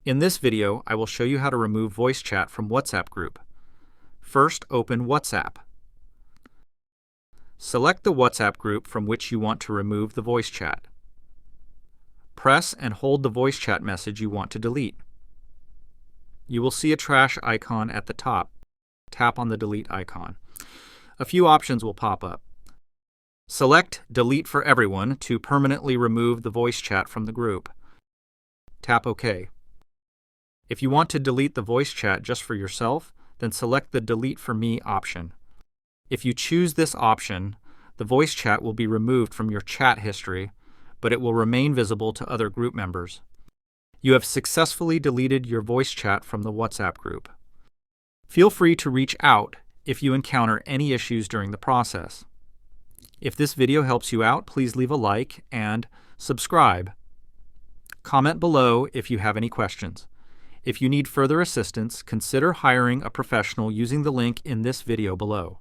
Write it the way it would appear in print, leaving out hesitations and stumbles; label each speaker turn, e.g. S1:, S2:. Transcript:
S1: In this video, I will show you how to remove voice chat from WhatsApp group. First, open WhatsApp. Select the WhatsApp group from which you want to remove the voice chat. Press and hold the voice chat message you want to delete. You will see a trash icon at the top. Tap on the delete icon. A few options will pop up. Select Delete for Everyone to permanently remove the voice chat from the group. Tap OK. If you want to delete the voice chat just for yourself, then select the Delete for Me option. If you choose this option, the voice chat will be removed from your chat history, but it will remain visible to other group members. You have successfully deleted your voice chat from the WhatsApp group. Feel free to reach out if you encounter any issues during the process. If this video helps you out, please leave a like and subscribe. Comment below if you have any questions. If you need further assistance, consider hiring a professional using the link in this video below.